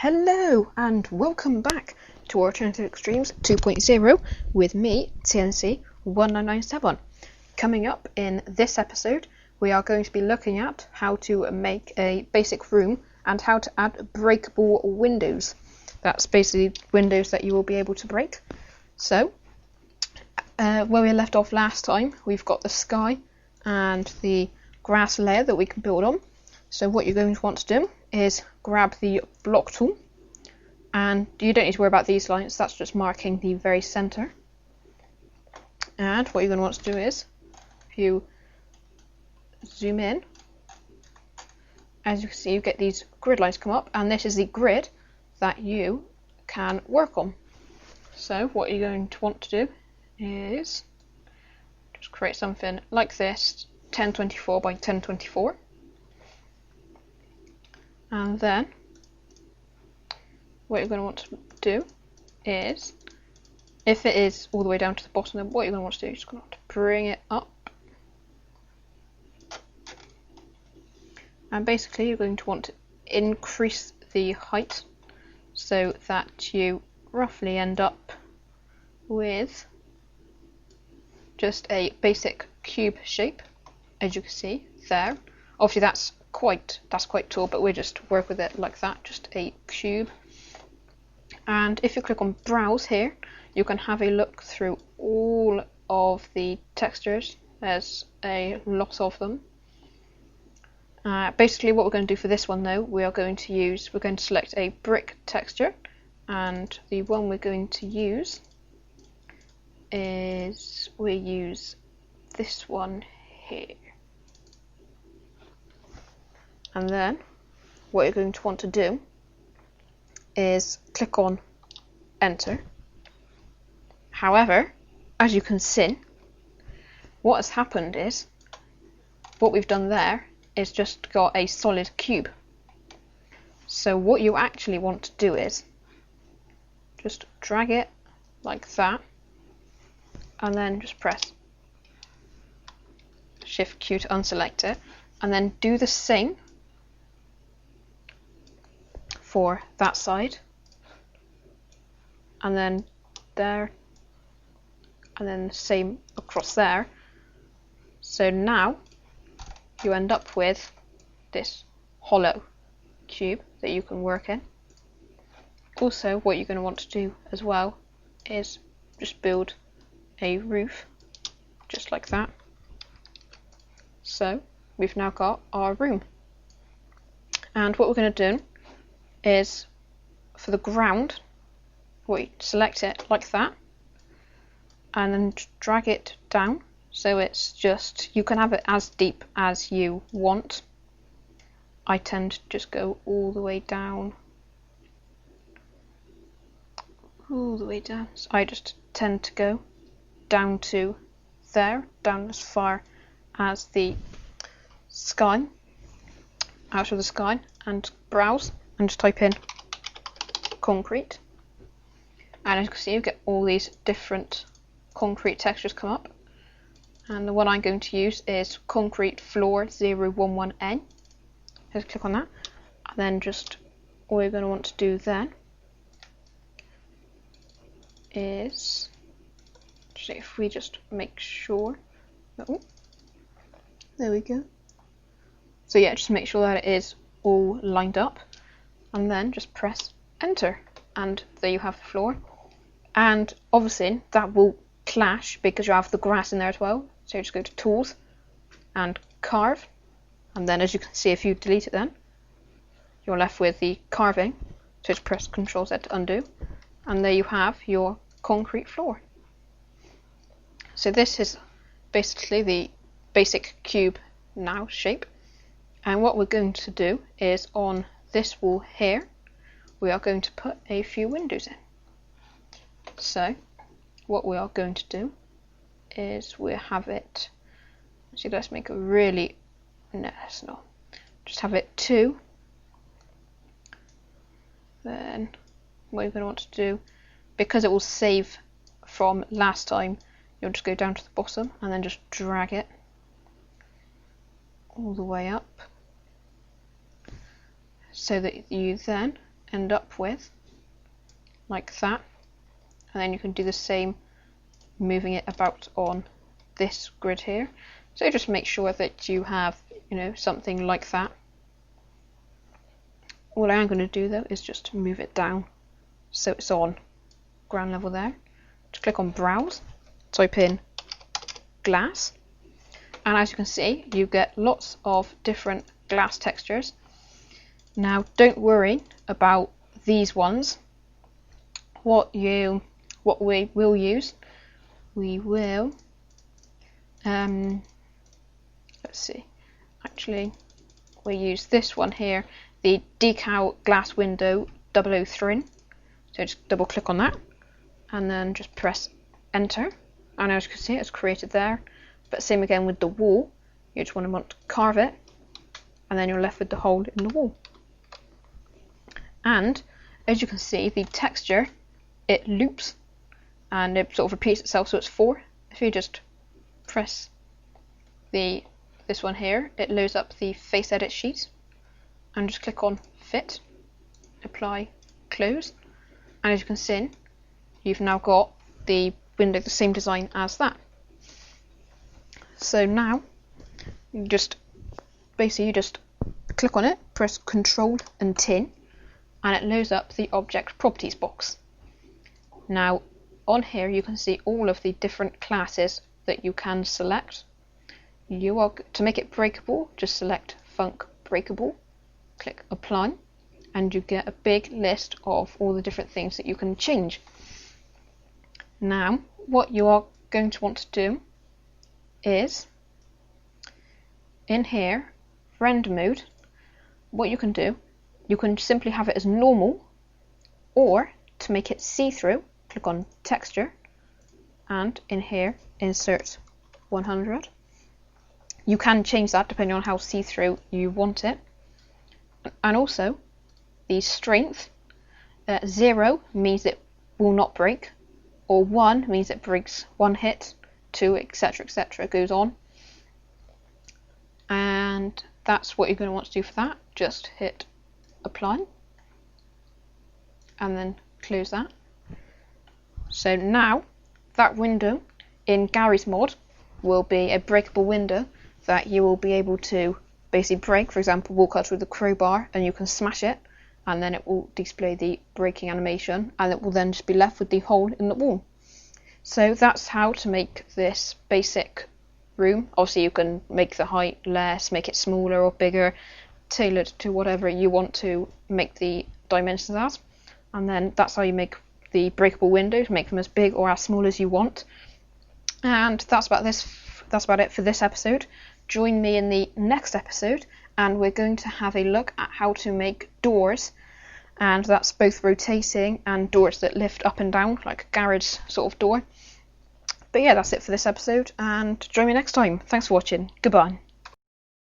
Hello and welcome back to Alternative Extremes 2.0 with me, TNC1997. Coming up in this episode, we are going to be looking at how to make a basic room and how to add breakable windows. That's basically windows that you will be able to break. So, where we left off last time, we've got the sky and the grass layer that we can build on. So what you're going to want to do is grab the block tool, and you don't need to worry about these lines, that's just marking the very center. And what you're going to want to do is, if you zoom in, as you can see, you get these grid lines come up, and this is the grid that you can work on. So what you're going to want to do is just create something like this, 1024 by 1024. And then what you're going to want to do is, if it is all the way down to the bottom, then what you're going to want to do is just going to have to bring it up. And basically you're going to want to increase the height so that you roughly end up with just a basic cube shape, as you can see there. Obviously that's quite tall, but we just work with it like that, just a cube. And if you click on browse here, you can have a look through all of the textures. There's a lot of them. Basically what we're going to do for this one though, we're going to select a brick texture, and the one we're going to use is, we use this one here. And then what you're going to want to do is click on enter. However, as you can see, what has happened is, what we've done there is just got a solid cube. So what you actually want to do is just drag it like that, and then just press Shift Q to unselect it, and then do the same for that side, and then there, and then the same across there. So now you end up with this hollow cube that you can work in. Also, what you're going to want to do as well is just build a roof just like that. So we've now got our room. And what we're going to do is, for the ground, we select it like that and then drag it down, so it's just, you can have it as deep as you want. I tend to just go all the way down, so I just tend to go down to there, down as far as the sky, out of the sky, and browse and just type in concrete, and as you can see you get all these different concrete textures come up, and the one I'm going to use is concrete floor 011N. Just click on that, and then just all you're going to want to do then is, if we just make sure, oh, there we go. So yeah, just make sure that it is all lined up, and then just press enter, and there you have the floor. And obviously that will clash because you have the grass in there as well, so you just go to tools and carve, and then as you can see, if you delete it, then you're left with the carving, so just press Ctrl Z to undo, and there you have your concrete floor. So this is basically the basic cube now shape, and what we're going to do is, on this wall here, we are going to put a few windows in. So what we are going to do is, we have it, so let's make a really, no, let's not, just have it 2. Then what you're going to want to do, because it will save from last time, you'll just go down to the bottom and then just drag it all the way up, so that you then end up with, like that. And then you can do the same, moving it about on this grid here. So just make sure that you have, something like that. All I am going to do though is just move it down so it's on ground level there. Just click on browse, type in glass, and as you can see you get lots of different glass textures. Now don't worry about these ones. What we will use, let's see, actually we use this one here, the decal glass window 003. So just double click on that and then just press enter, and as you can see it's created there. But same again with the wall, you just want to carve it and then you're left with the hole in the wall. And as you can see, the texture, it loops and it sort of repeats itself, so it's 4. If you just press this one here, it loads up the face edit sheet, and just click on fit, apply, close, and as you can see you've now got the window the same design as that. So now you just click on it, press Control and tin, and it loads up the object properties box. Now on here you can see all of the different classes that you can select. To make it breakable, just select Func Breakable, click apply, and you get a big list of all the different things that you can change. Now what you are going to want to do is, in here, render mode, what you can do, you can simply have it as normal, or to make it see-through, click on texture, and in here insert 100. You can change that depending on how see-through you want it. And also the strength, 0 means it will not break, or 1 means it breaks 1 hit, 2, etc, etc, goes on. And that's what you're going to want to do for that. Just hit apply and then close that. So now that window in Gary's mod will be a breakable window that you will be able to basically break. For example, walk out with a crowbar and you can smash it, and then it will display the breaking animation, and it will then just be left with the hole in the wall. So that's how to make this basic room. Obviously you can make the height less, make it smaller or bigger, tailored to whatever you want to make the dimensions as. And then that's how you make the breakable windows, make them as big or as small as you want. And that's about it for this episode. Join me in the next episode and we're going to have a look at how to make doors, and that's both rotating and doors that lift up and down like a garage sort of door. But yeah, that's it for this episode, and join me next time. Thanks for watching. Goodbye.